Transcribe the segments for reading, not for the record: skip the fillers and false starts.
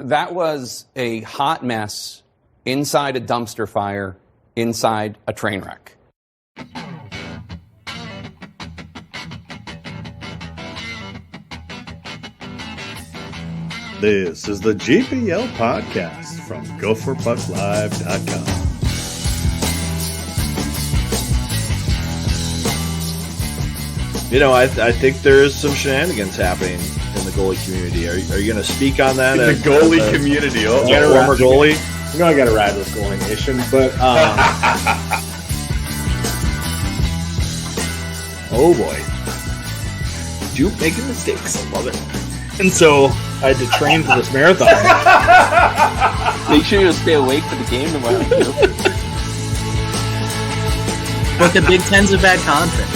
That was a hot mess inside a dumpster fire, inside a train wreck. This is the GPL podcast from GopherPuckLive.com. You know, I think there's some shenanigans happening in the goalie community. Are you going to speak on that? In the goalie community. Oh, former goalie? You know I got to ride with Goalie Nation, but oh boy. Duke making mistakes. I love it. and so I had to train for this marathon. Make sure you stay awake for the game tomorrow, too. But the Big Ten's a bad conference.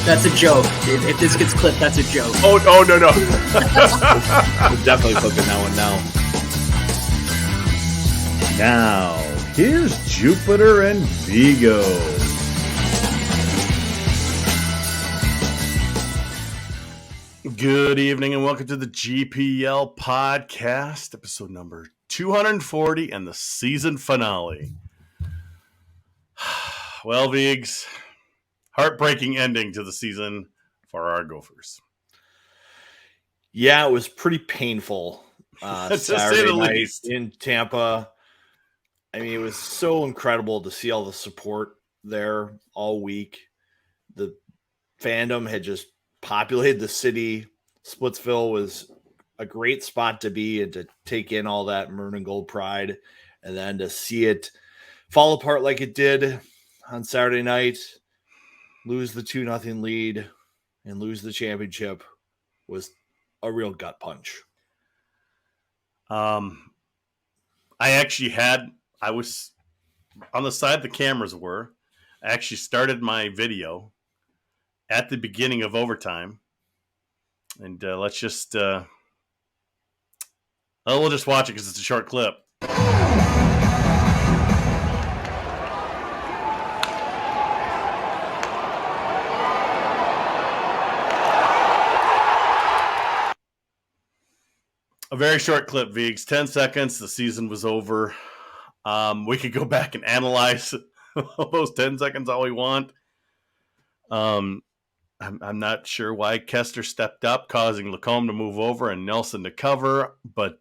That's a joke. If this gets clipped, that's a joke. no. We're definitely flipping that one now. Now, here's Jupiter and Vigo. Good evening and welcome to the GPL podcast, episode number 240 and the season finale. Well, Viggs, heartbreaking ending to the season for our Gophers. Yeah, it was pretty painful Saturday night in Tampa. I mean, it was so incredible to see all the support there all week. The fandom had just populated the city. Splitsville was a great spot to be and to take in all that maroon and gold pride, and then to see it fall apart like it did on Saturday night, lose the 2-0 lead and lose the championship was a real gut punch. I was on the side the cameras were. I actually started my video at the beginning of overtime. And let's just, we'll just watch it because it's a short clip. A very short clip, Viggs. 10 seconds. The season was over. We could go back and analyze those 10 seconds all we want. I'm not sure why Kester stepped up, causing Lacombe to move over and Nelson to cover. But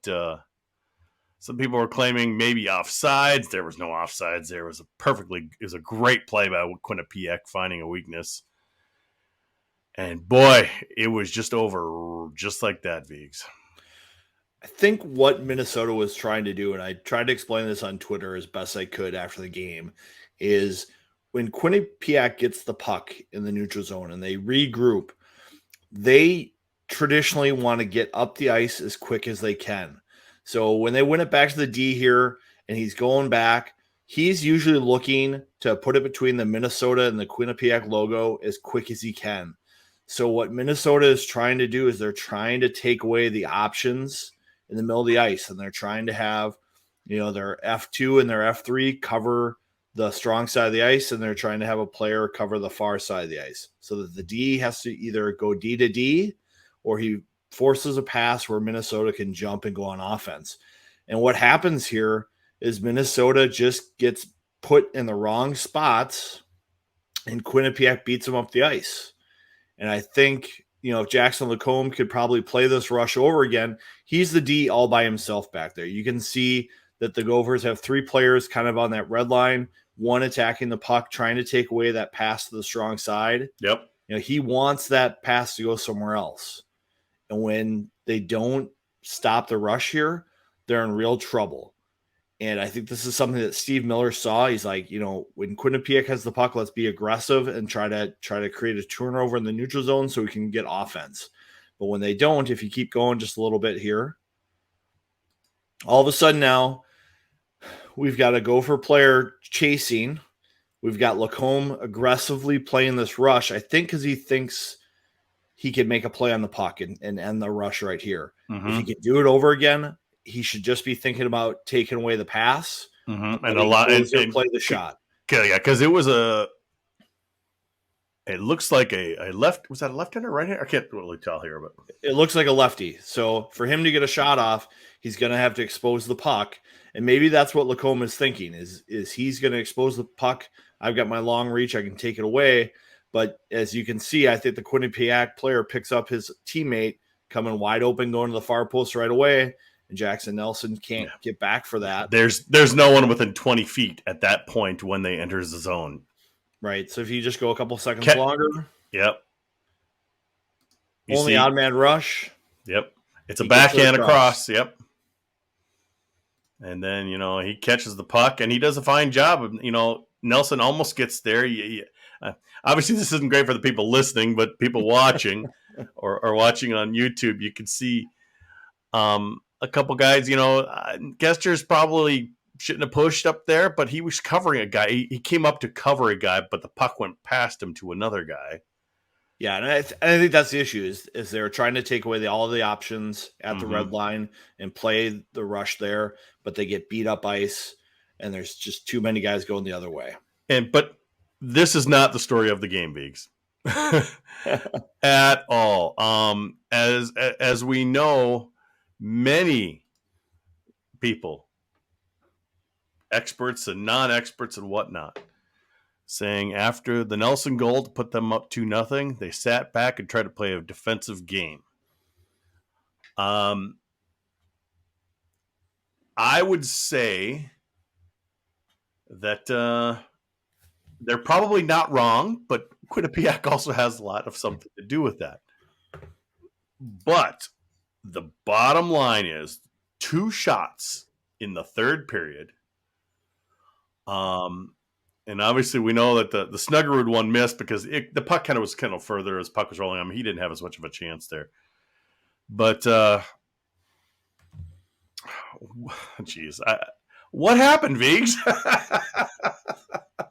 some people were claiming maybe offsides. There was no offsides. It was a great play by Quinnipiac finding a weakness. And boy, it was just over just like that, Viggs. I think what Minnesota was trying to do, and I tried to explain this on Twitter as best I could after the game, is when Quinnipiac gets the puck in the neutral zone and they regroup, they traditionally want to get up the ice as quick as they can. So when they win it back to the D here and he's going back, he's usually looking to put it between the Minnesota and the Quinnipiac logo as quick as he can. So what Minnesota is trying to do is they're trying to take away the options in the middle of the ice, and they're trying to have, their F2 and their F3 cover the strong side of the ice, and they're trying to have a player cover the far side of the ice so that the D has to either go D to D or he forces a pass where Minnesota can jump and go on offense. And what happens here is Minnesota just gets put in the wrong spots and Quinnipiac beats them up the ice. And I think, if Jackson Lacombe could probably play this rush over again, he's the D all by himself back there. You can see that the Gophers have three players kind of on that red line, one attacking the puck, trying to take away that pass to the strong side. Yep. He wants that pass to go somewhere else. And when they don't stop the rush here, they're in real trouble. And I think this is something that Steve Miller saw. He's like, when Quinnipiac has the puck, let's be aggressive and try to create a turnover in the neutral zone so we can get offense. But when they don't, if you keep going just a little bit here, all of a sudden now we've got a Gopher player chasing. We've got Lacombe aggressively playing this rush, I think because he thinks he can make a play on the puck and end the rush right here. Mm-hmm. If he could do it over again, he should just be thinking about taking away the pass and a lot and play the shot. Yeah, because it was It looks like a left. Was that a left-hander or right-hander? I can't really tell here, but It looks like a lefty. So for him to get a shot off, he's going to have to expose the puck. And maybe that's what Lacombe is thinking is he's going to expose the puck. I've got my long reach. I can take it away. But as you can see, I think the Quinnipiac player picks up his teammate coming wide open, going to the far post right away. And Jackson Nelson can't get back for that. There's no one within 20 feet at that point when they enter the zone. Right. So if you just go a couple seconds longer. Yep. Only odd man rush. Yep. It's a backhand across. Yep. And then, he catches the puck and he does a fine job of, Nelson almost gets there. Obviously, this isn't great for the people listening, but people watching or watching on YouTube, you can see a couple guys, Gester's probably shouldn't have pushed up there, but he was covering a guy. He came up to cover a guy, but the puck went past him to another guy. Yeah, and I think that's the issue is they're trying to take away all of the options at the red line and play the rush there, but they get beat up ice, and there's just too many guys going the other way. But this is not the story of the game, Biggs, at all. As we know, many people, experts and non-experts and whatnot, saying after the Nelson goal to put them up 2-0, they sat back and tried to play a defensive game. I would say that they're probably not wrong, but Quinnipiac also has a lot of something to do with that. But the bottom line is 2 shots in the third period. And obviously we know that the Snuggerud one missed because the puck was further as puck was rolling. I mean, he didn't have as much of a chance there. But, geez, what happened, Viggs?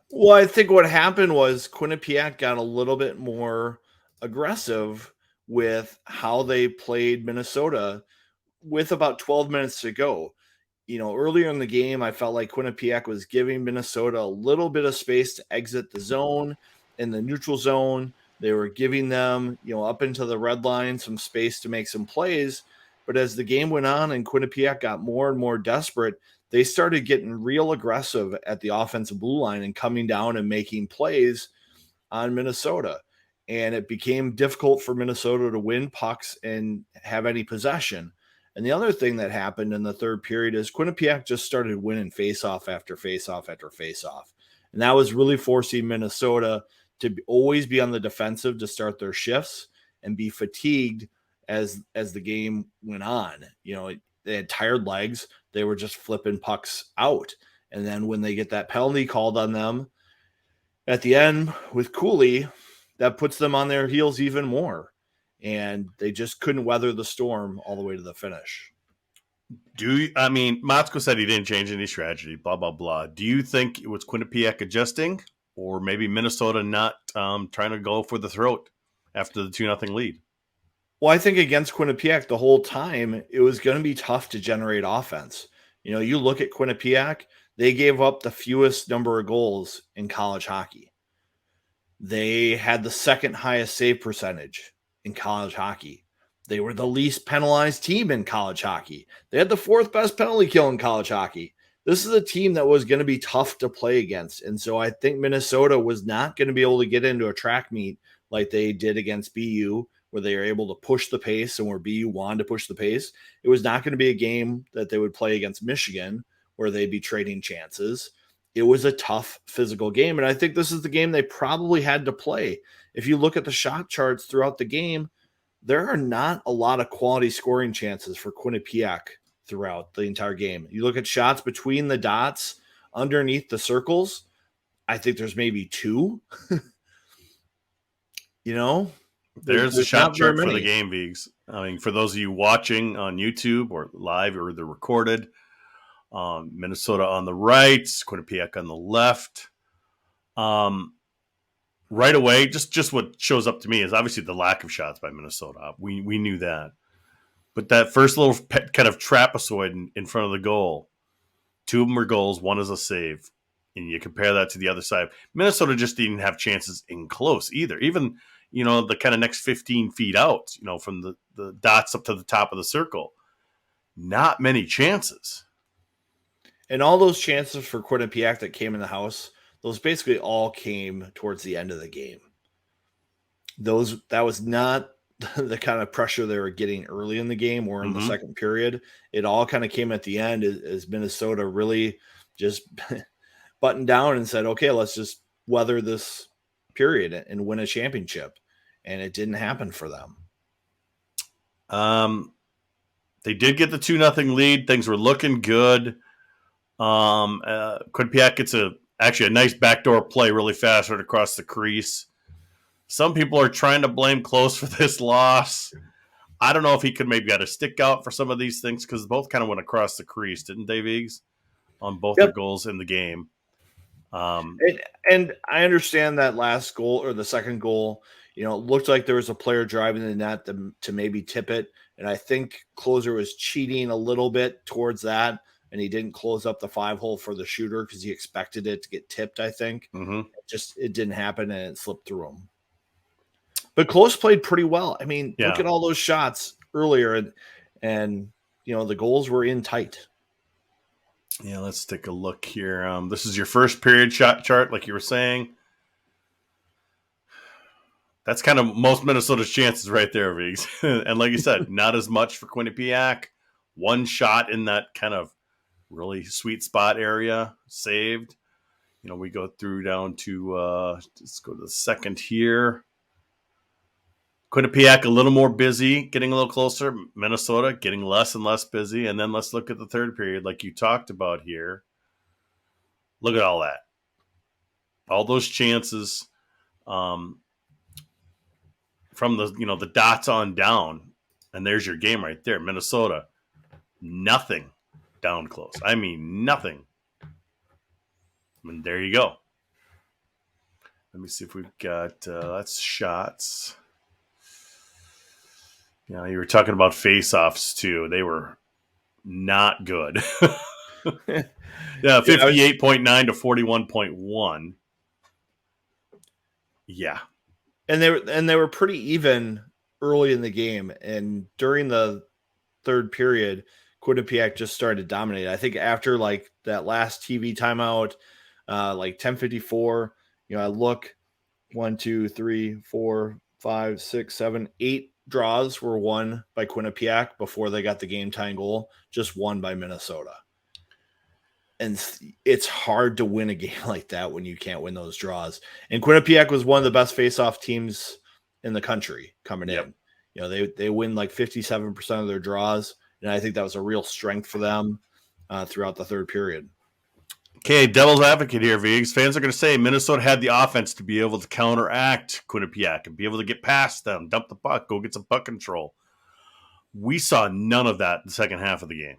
Well, I think what happened was Quinnipiac got a little bit more aggressive with how they played Minnesota with about 12 minutes to go. Earlier in the game, I felt like Quinnipiac was giving Minnesota a little bit of space to exit the zone. In the neutral zone, they were giving them, up into the red line, some space to make some plays. But as the game went on and Quinnipiac got more and more desperate, they started getting real aggressive at the offensive blue line and coming down and making plays on Minnesota. And it became difficult for Minnesota to win pucks and have any possession. And the other thing that happened in the third period is Quinnipiac just started winning faceoff after faceoff after faceoff. And that was really forcing Minnesota to always be on the defensive to start their shifts and be fatigued as the game went on. They had tired legs. They were just flipping pucks out. And then when they get that penalty called on them at the end with Cooley, that puts them on their heels even more. And they just couldn't weather the storm all the way to the finish. Matsko said he didn't change any strategy, blah, blah, blah. Do you think it was Quinnipiac adjusting or maybe Minnesota not trying to go for the throat after the 2-0 lead? Well, I think against Quinnipiac the whole time, it was going to be tough to generate offense. You look at Quinnipiac, they gave up the fewest number of goals in college hockey. They had the second highest save percentage in college hockey. They were the least penalized team in college hockey. They had the 4th best penalty kill in college hockey. This is a team that was going to be tough to play against. And so I think Minnesota was not going to be able to get into a track meet like they did against BU, where they were able to push the pace and where BU wanted to push the pace. It was not going to be a game that they would play against Michigan, where they'd be trading chances. It was a tough physical game. And I think this is the game they probably had to play. If you look at the shot charts throughout the game, there are not a lot of quality scoring chances for Quinnipiac throughout the entire game. You look at shots between the dots, underneath the circles, I think there's maybe 2. There's a shot chart for the game, Viggs. For those of you watching on YouTube or live or the recorded, Minnesota on the right, Quinnipiac on the left. Right away, just what shows up to me is obviously the lack of shots by Minnesota. We knew that. But that first little kind of trapezoid in front of the goal, 2 of them are goals, 1 is a save. And you compare that to the other side. Minnesota just didn't have chances in close either. Even, the kind of next 15 feet out, from the dots up to the top of the circle. Not many chances. And all those chances for Quinnipiac that came in the house, those basically all came towards the end of the game. That was not the kind of pressure they were getting early in the game or in the second period. It all kind of came at the end as Minnesota really just buttoned down and said, okay, let's just weather this period and win a championship. And it didn't happen for them. They did get the 2-0 lead. Things were looking good. Quinnipiac gets actually a nice backdoor play really fast right across the crease. Some people are trying to blame Close for this loss. I don't know if he could maybe got a stick out for some of these things because both kind of went across the crease, didn't they, Viggs? On both the goals in the game. And I understand that last goal or the second goal, it looked like there was a player driving the net to maybe tip it. And I think Closer was cheating a little bit towards that. And he didn't close up the 5-hole for the shooter because he expected it to get tipped, I think. It didn't happen and it slipped through him. But Close played pretty well. I mean, look at all those shots earlier and the goals were in tight. Yeah, let's take a look here. This is your first period shot chart, like you were saying. That's kind of most Minnesota's chances right there, Viggs. And like you said, not as much for Quinnipiac. One shot in that kind of really sweet spot area saved. We go through down to, let's go to the second here. Quinnipiac a little more busy, getting a little closer. Minnesota getting less and less busy. And then let's look at the third period like you talked about here. Look at all that. All those chances from the dots on down. And there's your game right there. Minnesota, nothing down close. I mean, nothing. And there you go. Let me see if we've got, that's shots. You were talking about face-offs, too. They were not good. 58.9 to 41.1. Yeah. And they were pretty even early in the game. And during the third period, Quinnipiac just started to dominate. I think after like that last TV timeout, like 10:54, I look 1, 2, 3, 4, 5, 6, 7, 8 draws were won by Quinnipiac before they got the game tying goal, just won by Minnesota. And it's hard to win a game like that when you can't win those draws. And Quinnipiac was one of the best face-off teams in the country coming in. They win like 57% of their draws, and I think that was a real strength for them throughout the third period. Okay, devil's advocate here, Viggs. Fans are going to say Minnesota had the offense to be able to counteract Quinnipiac and be able to get past them, dump the puck, go get some puck control. We saw none of that in the second half of the game.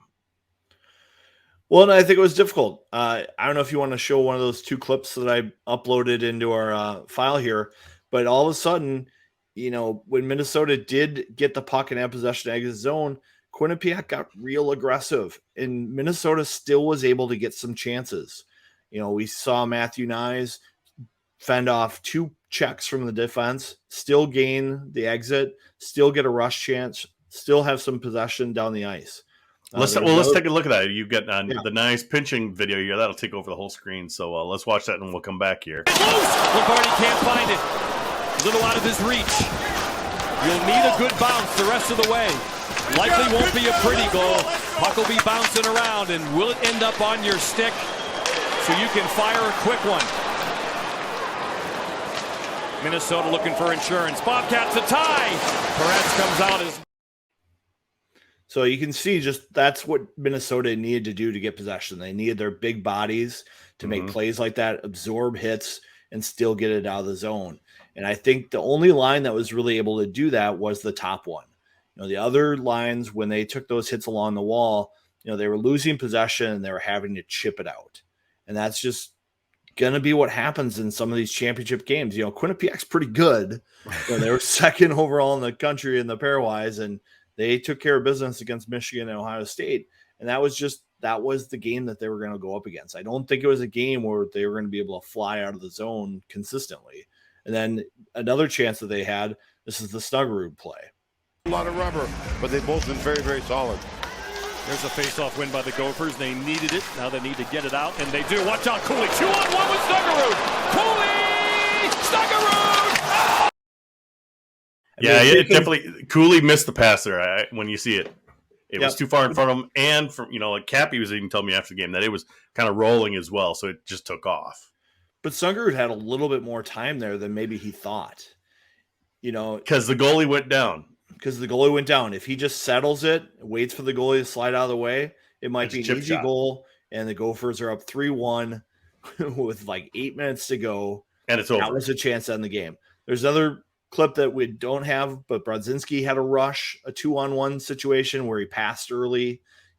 Well, and I think it was difficult. I don't know if you want to show one of those two clips that I uploaded into our file here, but all of a sudden, when Minnesota did get the puck and have possession exit zone, Quinnipiac got real aggressive, and Minnesota still was able to get some chances. We saw Matthew Nyes fend off 2 checks from the defense, still gain the exit, still get a rush chance, still have some possession down the ice. Let's take a look at that. You get the nice pinching video here. That'll take over the whole screen. So let's watch that, and we'll come back here. Lombardi can't find it. A little out of his reach. You'll need a good bounce the rest of the way. Likely won't be a pretty goal. Puck will be bouncing around, and will it end up on your stick so you can fire a quick one? Minnesota looking for insurance. Bobcats a tie. Perez comes out as... So you can see just that's what Minnesota needed to do to get possession. They needed their big bodies to make plays like that, absorb hits, and still get it out of the zone. And I think the only line that was really able to do that was the top one. The other lines, when they took those hits along the wall, they were losing possession and they were having to chip it out. And that's just going to be what happens in some of these championship games. Quinnipiac's pretty good. They were second overall in the country in the pairwise, and they took care of business against Michigan and Ohio State. And that was the game that they were going to go up against. I don't think it was a game where they were going to be able to fly out of the zone consistently. And then another chance that they had, this is the Snuggerud play. A lot of rubber, but they've both been very, very solid. There's a face-off win by the Gophers. They needed it. Now they need to get it out, and they do. Watch out, Cooley. 2-on-1 with Snuggerud. Cooley! Snuggerud! Oh! Yeah, definitely. Cooley missed the pass there when you see it. It was too far in front of him. And, from like Cappy was even telling me after the game that it was kind of rolling as well, so it just took off. But Snuggerud had a little bit more time there than maybe he thought. Because the goalie went down. If he just settles it, waits for the goalie to slide out of the way, it might be an easy goal, and the Gophers are up 3-1 with like 8 minutes to go. And it's over. That was a chance to end the game. There's another clip that we don't have, but Brodzinski had a 2-on-1 situation where he passed early. You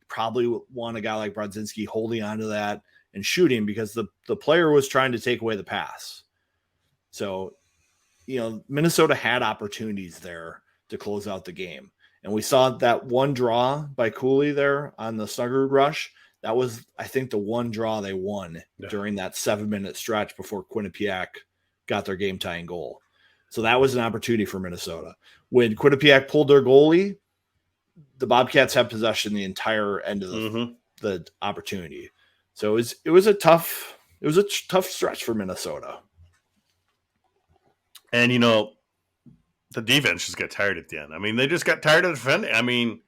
probably want a guy like Brodzinski holding onto that and shooting because the player was trying to take away the pass. So, Minnesota had opportunities there to close out the game. And we saw that one draw by Cooley there on the Snuggerud rush. That was, I think, the one draw they won during that 7-minute stretch before Quinnipiac got their game-tying goal. So that was an opportunity for Minnesota. When Quinnipiac pulled their goalie, the Bobcats had possession the entire end of the opportunity. So it was a tough stretch for Minnesota. And the defense just got tired at the end. I mean, they just got tired of defending. I mean,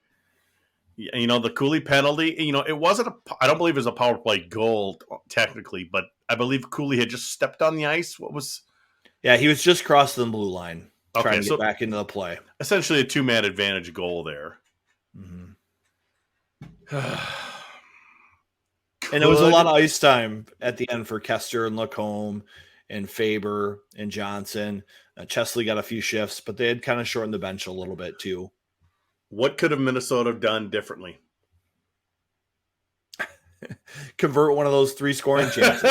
the Cooley penalty, it wasn't I don't believe it was a power play goal technically, but I believe Cooley had just stepped on the ice. Yeah, he was just crossing the blue line, trying to get back into the play. Essentially a 2-man advantage goal there. Mm-hmm. And it was a lot of ice time at the end for Kester and Lacombe and Faber and Johnson. Chesley got a few shifts, but they had kind of shortened the bench a little bit too. What could have Minnesota done differently? Convert one of those 3 scoring chances.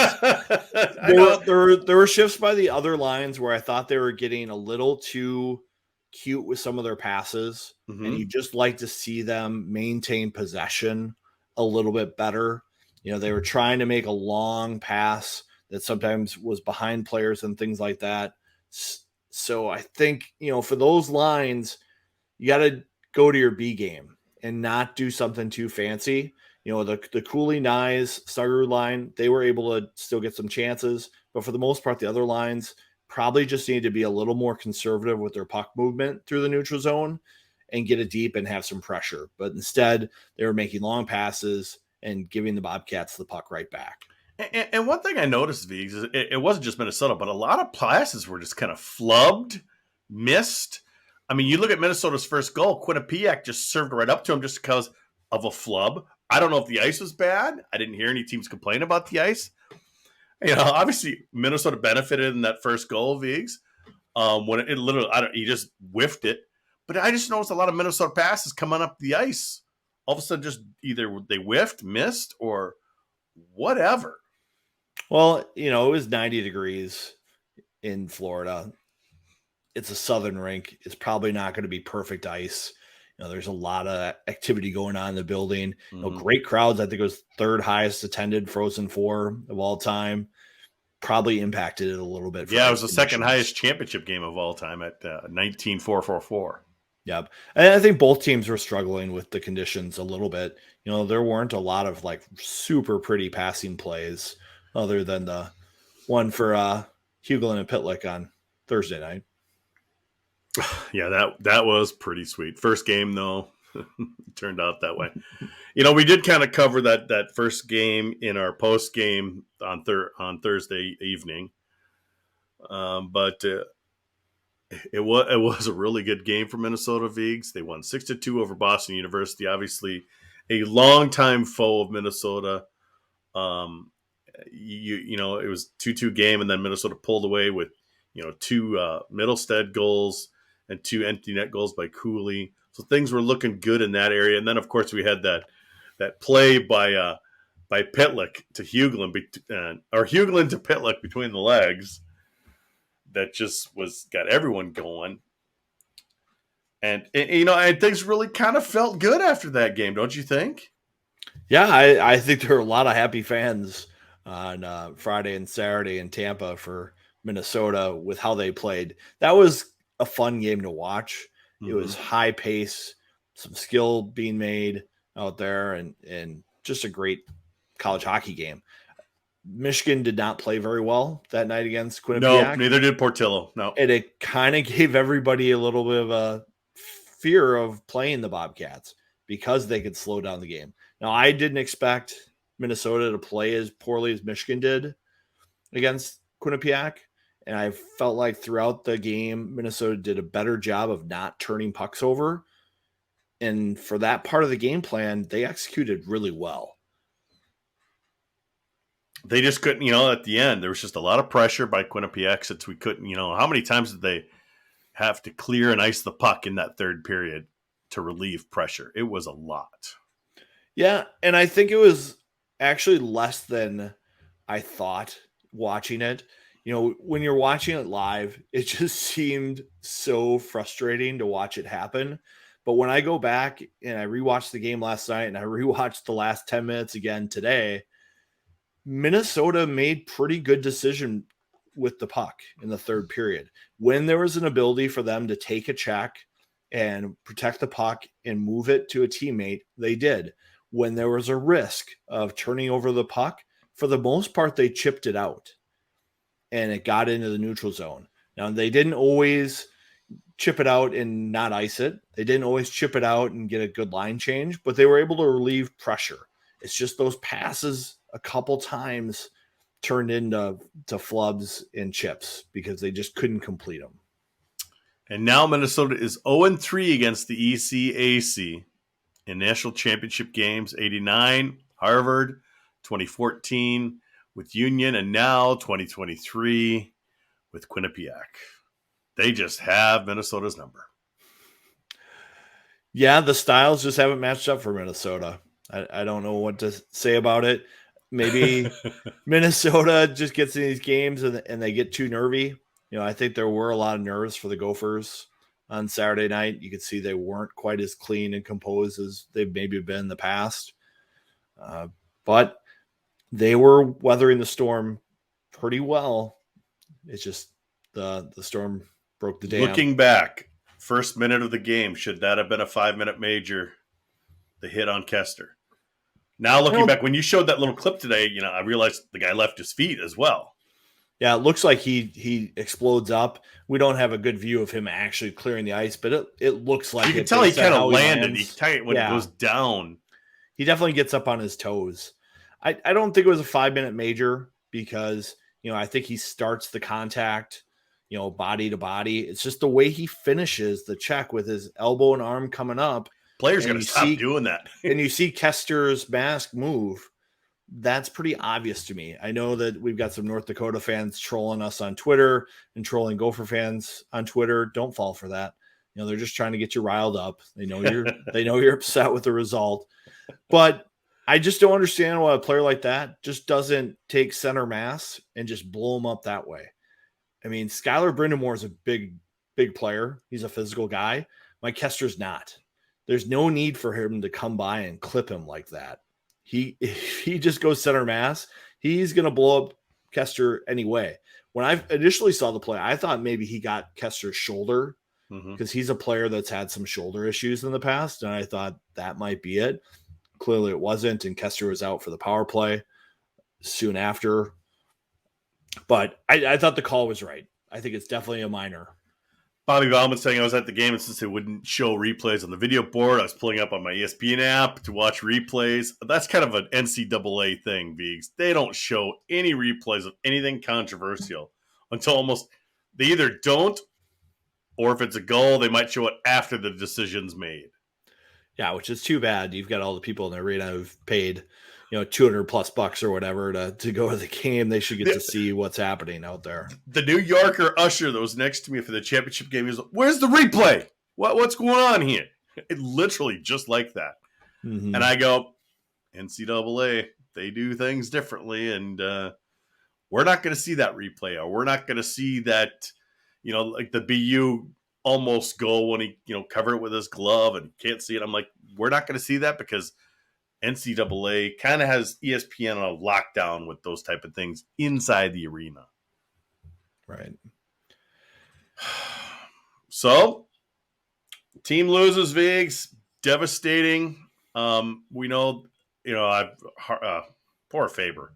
There were shifts by the other lines where I thought they were getting a little too cute with some of their passes, and you just like to see them maintain possession a little bit better. They were trying to make a long pass that sometimes was behind players and things like that. So I think, for those lines, you got to go to your B game and not do something too fancy. The Cooley, Nyes, Snuggerud line, they were able to still get some chances. But for the most part, the other lines probably just need to be a little more conservative with their puck movement through the neutral zone and get it deep and have some pressure. But instead, they were making long passes and giving the Bobcats the puck right back. And one thing I noticed, Viggs, is it wasn't just Minnesota, but a lot of passes were just kind of flubbed, missed. I mean, you look at Minnesota's first goal, Quinnipiac just served right up to him just because of a flub. I don't know if the ice was bad. I didn't hear any teams complain about the ice. Obviously Minnesota benefited in that first goal, Viggs. When it literally, he just whiffed it. But I just noticed a lot of Minnesota passes coming up the ice. All of a sudden, just either they whiffed, missed, or whatever. Well, it was 90 degrees in Florida. It's a southern rink. It's probably not going to be perfect ice. There's a lot of activity going on in the building. Great crowds. I think it was 3rd highest attended Frozen Four of all time. Probably impacted it a little bit. Yeah, it was the second highest championship game of all time at 19-4-4-4. Yep. And I think both teams were struggling with the conditions a little bit. There weren't a lot of like super pretty passing plays other than the one for Hugelin and Pitlick on Thursday night. Yeah, that was pretty sweet. First game, though, turned out that way. We did kind of cover that first game in our post game on Thursday evening, but it was a really good game for Minnesota Viggs. They won 6-2 over Boston University. Obviously, a longtime foe of Minnesota. It was 2-2 game, and then Minnesota pulled away with 2 Middlestead goals and 2 empty net goals by Cooley. So things were looking good in that area. And then, of course, we had that play by Pitlick to Hugelin, or Hugelin to Pitlick between the legs that just got everyone going. And things really kind of felt good after that game, don't you think? Yeah, I think there are a lot of happy fans on Friday and Saturday in Tampa for Minnesota with how they played. That was a fun game to watch. It was high pace, some skill being made out there, and just a great college hockey game. Michigan did not play very well that night against No, Quinnipiac. neither did Portillo. No. And it kind of gave everybody a little bit of a fear of playing the Bobcats because they could slow down the game. Now, I didn't expect Minnesota to play as poorly as Michigan did against Quinnipiac. And I felt like throughout the game, Minnesota did a better job of not turning pucks over. And for that part of the game plan, they executed really well. They just couldn't, at the end, there was just a lot of pressure by Quinnipiac since we couldn't, how many times did they have to clear and ice the puck in that third period to relieve pressure? It was a lot. Yeah, and I think it was actually less than I thought watching it. When you're watching it live, it just seemed so frustrating to watch it happen. But when I go back and I rewatched the game last night and I rewatched the last 10 minutes again today, Minnesota made pretty good decision with the puck in the third period. When there was an ability for them to take a check and protect the puck and move it to a teammate, they did. When there was a risk of turning over the puck, for the most part, they chipped it out and it got into the neutral zone. Now, they didn't always chip it out and not ice it. They didn't always chip it out and get a good line change, but they were able to relieve pressure. It's just those passes a couple times turned into flubs and chips because they just couldn't complete them. And now Minnesota is 0-3 against the ECAC in national championship games, 89, Harvard, 2014 with Union, and now 2023 with Quinnipiac. They just have Minnesota's number. Yeah, the styles just haven't matched up for Minnesota. I don't know what to say about it. Maybe Minnesota just gets in these games and they get too nervy. I think there were a lot of nerves for the Gophers on Saturday night. You could see they weren't quite as clean and composed as they've maybe been in the past. But they were weathering the storm pretty well. It's just the storm broke the dam. Looking back, first minute of the game, should that have been a 5-minute major? The hit on Kester. Now looking back, when you showed that little clip today, I realized the guy left his feet as well. Yeah, it looks like he explodes up. We don't have a good view of him actually clearing the ice, but it looks like you can tell he kind of landed. When it goes down. He definitely gets up on his toes. I don't think it was a 5-minute major because, I think he starts the contact, body to body. It's just the way he finishes the check with his elbow and arm coming up. Players going to stop doing that. And you see Kester's mask move. That's pretty obvious to me. I know that we've got some North Dakota fans trolling us on Twitter and trolling Gopher fans on Twitter. Don't fall for that. They're just trying to get you riled up. They know you're upset with the result. But I just don't understand why a player like that just doesn't take center mass and just blow him up that way. I mean, Skylar Brindamore is a big player. He's a physical guy. Mike Kester's not. There's no need for him to come by and clip him like that. If he just goes center mass, he's going to blow up Kester anyway. When I initially saw the play, I thought maybe he got Kester's shoulder because he's a player that's had some shoulder issues in the past, and I thought that might be it. Clearly it wasn't, and Kester was out for the power play soon after. But I thought the call was right. I think it's definitely a minor. Bobby Bauman saying I was at the game, and since they wouldn't show replays on the video board, I was pulling up on my ESPN app to watch replays. That's kind of an NCAA thing, Viggs. They don't show any replays of anything controversial until they either don't, or if it's a goal, they might show it after the decision's made. Yeah, which is too bad. You've got all the people in the arena who've paid, $200+ or whatever to go to the game. They should get to see what's happening out there. The New Yorker usher that was next to me for the championship game, he was like, "Where's the replay? What's going on here?" It literally just like that. Mm-hmm. And I go, NCAA, they do things differently, and we're not going to see that replay, or we're not going to see that, like the BU almost goal when he, covered it with his glove and can't see it. I'm like, we're not going to see that because NCAA kind of has ESPN on a lockdown with those type of things inside the arena. Right. So, team loses, Vigs. Devastating. We know, poor Faber.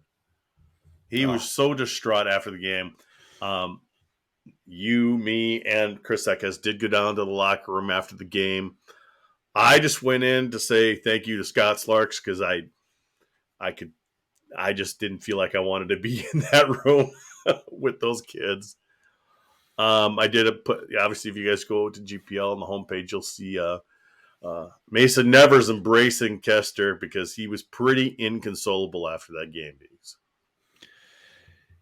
He was so distraught after the game. You, me, and Chris Eckes did go down to the locker room after the game. I just went in to say thank you to Scott Slarks because I just didn't feel like I wanted to be in that room with those kids. I did put, obviously, if you guys go to GPL on the homepage, you'll see Mason Nevers embracing Kester because he was pretty inconsolable after that game.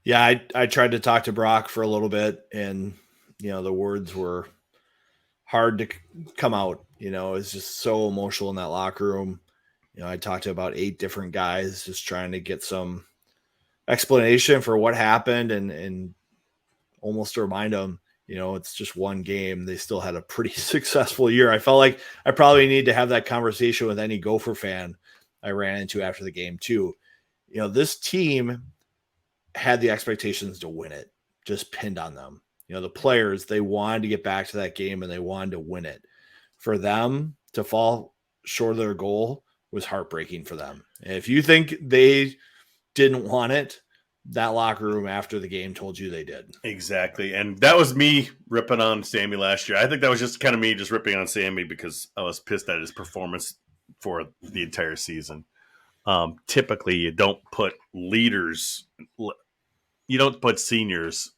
Yeah, I tried to talk to Brock for a little bit, and the words were hard to come out. It's just so emotional in that locker room. I talked to about 8 different guys just trying to get some explanation for what happened and almost to remind them, it's just one game. They still had a pretty successful year. I felt like I probably need to have that conversation with any Gopher fan I ran into after the game too. This team had the expectations to win it, just pinned on them. The players, they wanted to get back to that game and they wanted to win it. For them to fall short of their goal was heartbreaking for them. And if you think they didn't want it, that locker room after the game told you they did. Exactly. And that was me ripping on Sammy last year. I think that was just kind of me just ripping on Sammy because I was pissed at his performance for the entire season. Typically, you don't put leaders, you don't put seniors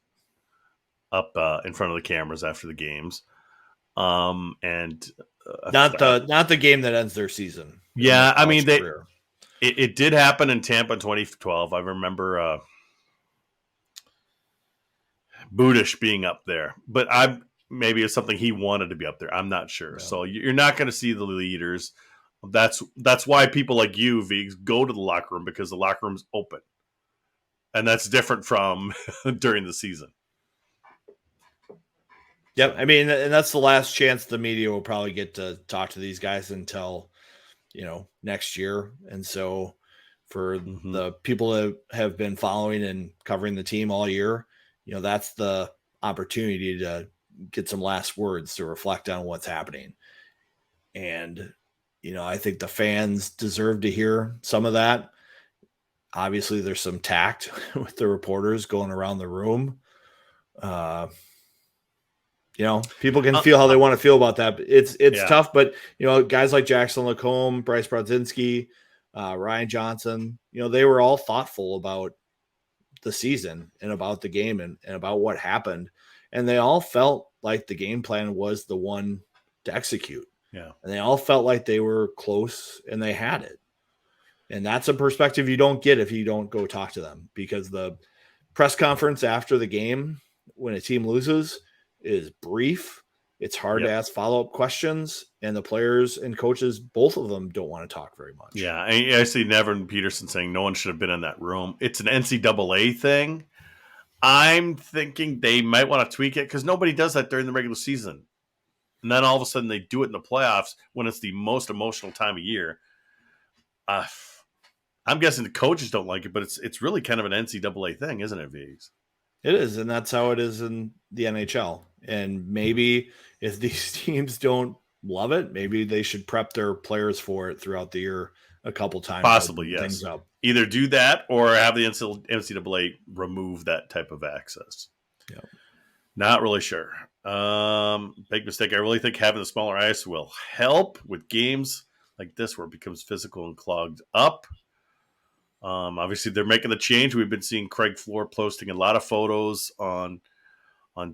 up in front of the cameras after the games. Not the game that ends their season. Yeah, I mean, it did happen in Tampa in 2012. I remember Budish being up there, but maybe it's something he wanted to be up there. I'm not sure. No. So you're not going to see the leaders. That's why people like you, Vigs, go to the locker room because the locker room's open, and that's different from during the season. Yep, I mean, and that's the last chance the media will probably get to talk to these guys until next year. And so for the people that have been following and covering the team all year, that's the opportunity to get some last words to reflect on what's happening. And, I think the fans deserve to hear some of that. Obviously, there's some tact with the reporters going around the room. People can feel how they want to feel about that. But it's tough, but guys like Jackson Lacombe, Bryce Brodzinski, Ryan Johnson, they were all thoughtful about the season and about the game and about what happened. And they all felt like the game plan was the one to execute. Yeah. And they all felt like they were close and they had it. And that's a perspective you don't get if you don't go talk to them, because the press conference after the game, when a team loses, is brief. It's hard to ask follow-up questions, and the players and coaches, both of them, don't want to talk very much. Yeah, I see Nevin Peterson saying no one should have been in that room. It's an NCAA thing. I'm thinking they might want to tweak it because nobody does that during the regular season. And then all of a sudden they do it in the playoffs when it's the most emotional time of year. I'm guessing the coaches don't like it, but it's really kind of an NCAA thing, isn't it, Vigs? It is, and that's how it is in the NHL. And maybe if these teams don't love it, maybe they should prep their players for it throughout the year a couple times. Possibly, yes. Things up. Either do that or have the NCAA remove that type of access. Yep. Not really sure. Big mistake. I really think having the smaller ice will help with games like this where it becomes physical and clogged up. Obviously, they're making the change. We've been seeing Craig Floor posting a lot of photos on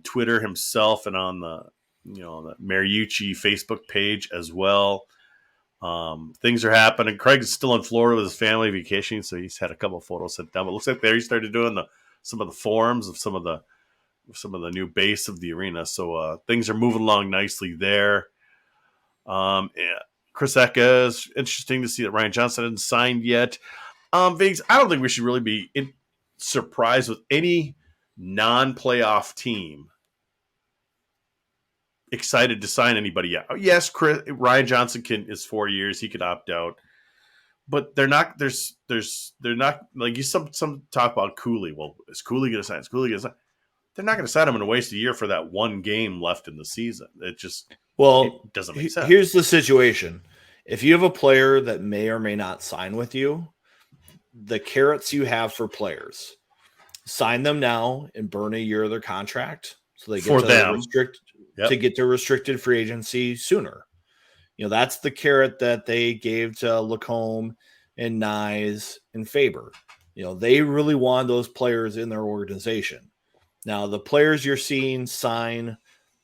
Twitter himself and on the Mariucci Facebook page as well. Things are happening. Craig is still in Florida with his family vacationing, so he's had a couple of photos sent down. But it looks like there he started doing some of the forms of some of the new base of the arena. So things are moving along nicely there. Chris Eckes, interesting to see that Ryan Johnson hasn't signed yet. Vigs, I don't think we should really be surprised with any non-playoff team excited to sign anybody yet. Yes, Ryan Johnson is 4 years. He could opt out. But they're not. They're not like you. Some talk about Cooley. Well, is Cooley going to sign? Is Cooley going to sign? They're not going to sign him and waste a year for that one game left in the season. It doesn't make sense. Here's the situation: if you have a player that may or may not sign with you, the carrots you have for players, sign them now and burn a year of their contract so they get to get to restricted free agency sooner. That's the carrot that they gave to Lacombe and Nyes and Faber. They really want those players in their organization. Now, the players you're seeing sign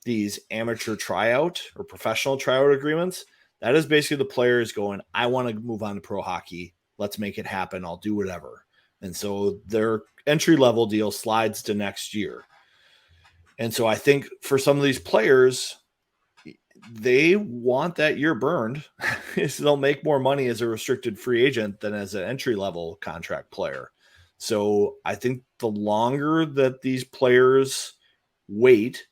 these amateur tryout or professional tryout agreements, that is basically the players going, I want to move on to pro hockey. Let's make it happen. I'll do whatever. And so their entry-level deal slides to next year. And so I think for some of these players, they want that year burned. So they'll make more money as a restricted free agent than as an entry-level contract player. So I think the longer that these players wait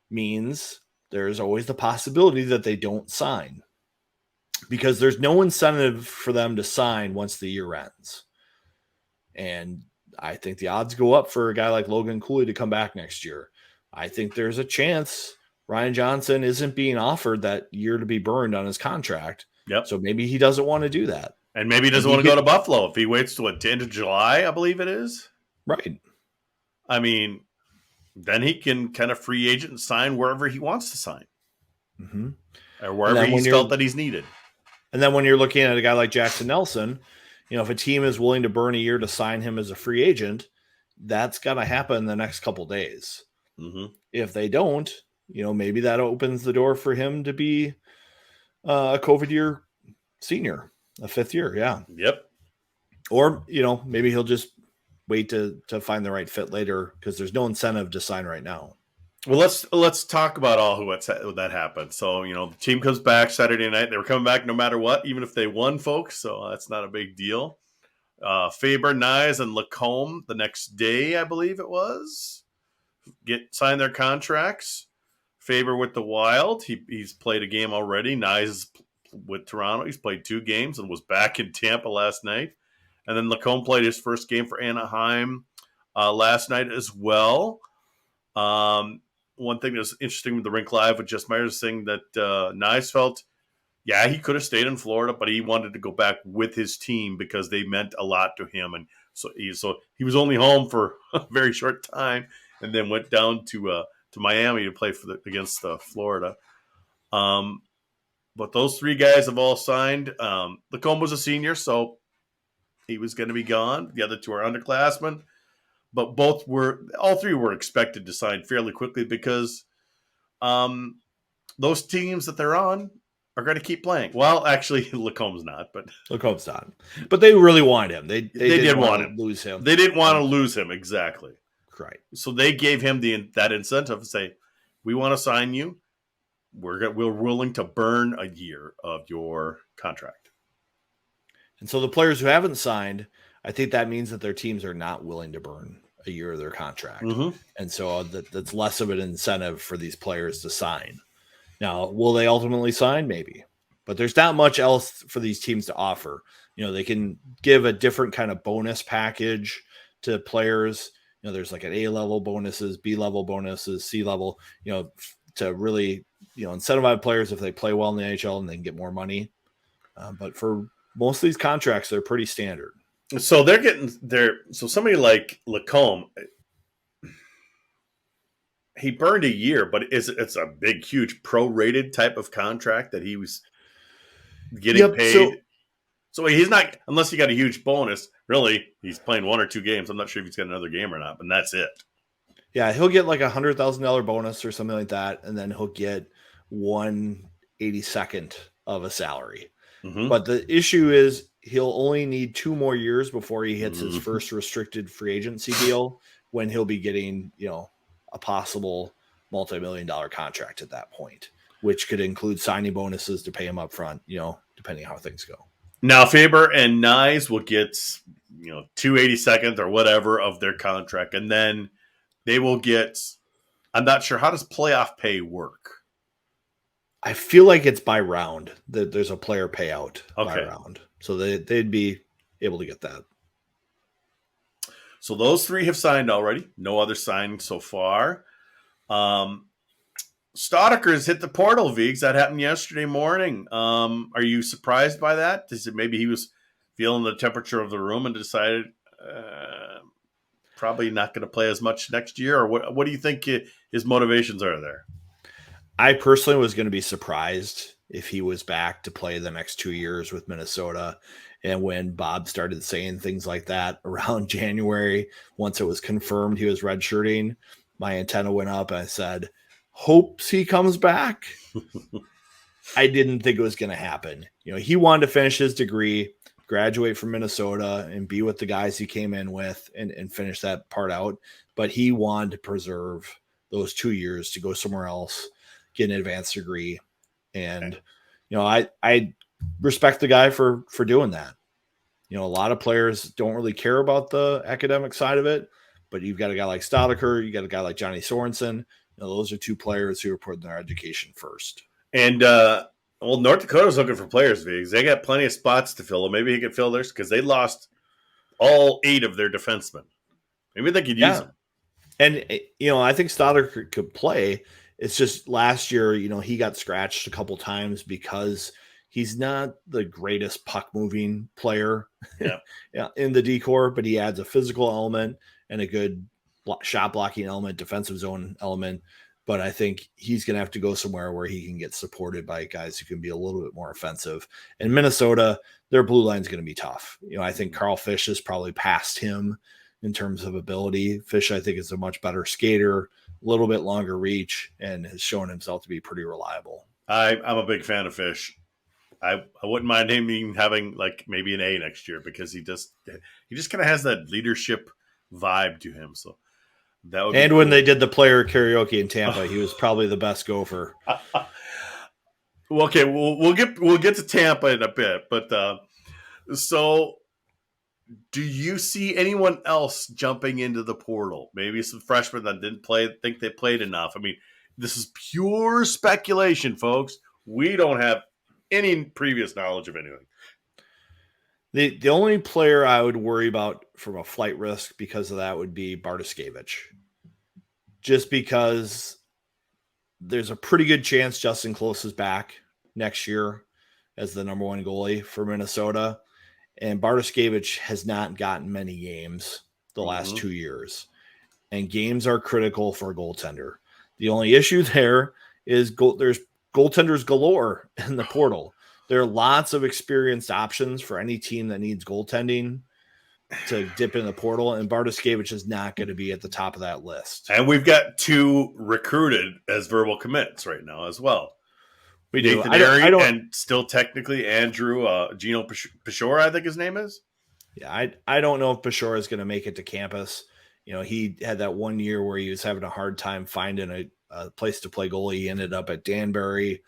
means there's always the possibility that they don't sign, because there's no incentive for them to sign once the year ends. And I think the odds go up for a guy like Logan Cooley to come back next year. I think there's a chance Ryan Johnson isn't being offered that year to be burned on his contract. Yep. So maybe he doesn't want to do that. And maybe he doesn't want to go to Buffalo if he waits to the end of July, I believe it is. Right. I mean, then he can kind of free agent and sign wherever he wants to sign. Mm-hmm. Or wherever he's felt that he's needed. And then when you're looking at a guy like Jackson Nelson, if a team is willing to burn a year to sign him as a free agent, that's got to happen in the next couple of days. Mm-hmm. If they don't, maybe that opens the door for him to be a COVID year senior, a fifth year. Yeah. Yep. Or, maybe he'll just wait to find the right fit later because there's no incentive to sign right now. Well, let's talk about all that happened. So, the team comes back Saturday night. They were coming back no matter what, even if they won, folks. So that's not a big deal. Faber, Nyes, and Lacombe the next day, I believe it was, signed their contracts. Faber with the Wild. He's played a game already. Nyes with Toronto. He's played 2 games and was back in Tampa last night. And then Lacombe played his first game for Anaheim last night as well. One thing that was interesting with the Rink Live with Jess Myers saying that Nyes felt, he could have stayed in Florida, but he wanted to go back with his team because they meant a lot to him. And so he was only home for a very short time and then went down to Miami to play against Florida. But those 3 guys have all signed. Lacombe was a senior, so he was going to be gone. The other 2 are underclassmen. But all 3 were expected to sign fairly quickly because those teams that they're on are going to keep playing. Well, actually, Lacombe's not, but Lacombe's not. But they really wanted him. They did want to lose him. They didn't want to lose him, exactly. Right. So they gave him that incentive to say, we want to sign you. We're willing to burn a year of your contract. And so the players who haven't signed, I think that means that their teams are not willing to burn a year of their contract. Mm-hmm. And so that's less of an incentive for these players to sign. Now, will they ultimately sign? Maybe. But there's not much else for these teams to offer. They can give a different kind of bonus package to players. There's like an A-level bonuses, B-level bonuses, C-level, to really, incentivize players if they play well in the NHL and they can get more money. But for most of these contracts, they're pretty standard. So they're getting so somebody like Lacombe, he burned a year, but it's a big, huge prorated type of contract that he was getting paid. So he's not, unless he got a huge bonus, really, he's playing 1 or 2 games. I'm not sure if he's got another game or not, but that's it. Yeah, he'll get like $100,000 bonus or something like that, and then he'll get 1/82nd of a salary. Mm-hmm. But the issue is he'll only need 2 more years before he hits his first restricted free agency deal, when he'll be getting, a possible multi-million-dollar contract at that point, which could include signing bonuses to pay him up front, depending on how things go. Now, Faber and Nyes will get, 2/82nd or whatever of their contract, and then they will get, I'm not sure, how does playoff pay work? I feel like it's by round. That there's a player payout by round. So they'd be able to get that. So those 3 have signed already. No other signed so far. Stodderker's hit the portal, Viggs. That happened yesterday morning. Are you surprised by that? Is it maybe he was feeling the temperature of the room and decided probably not going to play as much next year? Or what do you think his motivations are there? I personally was going to be surprised if he was back to play the next 2 years with Minnesota. And when Bob started saying things like that around January, once it was confirmed he was redshirting, my antenna went up and I said, hopes he comes back. I didn't think it was going to happen. He wanted to finish his degree, graduate from Minnesota, and be with the guys he came in with and finish that part out. But he wanted to preserve those 2 years to go somewhere else, get an advanced degree. And, I respect the guy for doing that. A lot of players don't really care about the academic side of it, but you've got a guy like Stodderker, you got a guy like Johnny Sorensen. Those are 2 players who are putting their education first. And, North Dakota's looking for players, Viggs. They got plenty of spots to fill. Maybe he could fill theirs because they lost all 8 of their defensemen. Maybe they could use them. And, I think Stodderker could play. It's just last year, he got scratched a couple times because he's not the greatest puck moving player in the D-corps, but he adds a physical element and a good shot blocking element, defensive zone element. But I think he's going to have to go somewhere where he can get supported by guys who can be a little bit more offensive. And Minnesota, their blue line is going to be tough. I think Carl Fish has probably passed him in terms of ability. Fish, I think, is a much better skater, a little bit longer reach, and has shown himself to be pretty reliable. I'm a big fan of Fish. I wouldn't mind him having like maybe an A next year because he just kind of has that leadership vibe to him. So that would. And when they did the player karaoke in Tampa, he was probably the best Gopher. Well, okay, we'll get to Tampa in a bit, but so do you see anyone else jumping into the portal? Maybe some freshmen that didn't think they played enough. I mean, this is pure speculation, folks. We don't have any previous knowledge of anything. The only player I would worry about from a flight risk because of that would be Bartoszkiewicz. Just because there's a pretty good chance Justin Close is back next year as the number 1 goalie for Minnesota. And Bartoszkiewicz has not gotten many games the last 2 years. And games are critical for a goaltender. The only issue there is there's goaltenders galore in the portal. There are lots of experienced options for any team that needs goaltending to dip in the portal, and Bartoszkiewicz is not going to be at the top of that list. And we've got 2 recruited as verbal commits right now as well. We do. Nathan Airy and still technically Andrew Gino Pashore, I think his name is. Yeah, I don't know if Pashore is going to make it to campus. He had that 1 year where he was having a hard time finding a place to play goalie. He ended up at Danbury.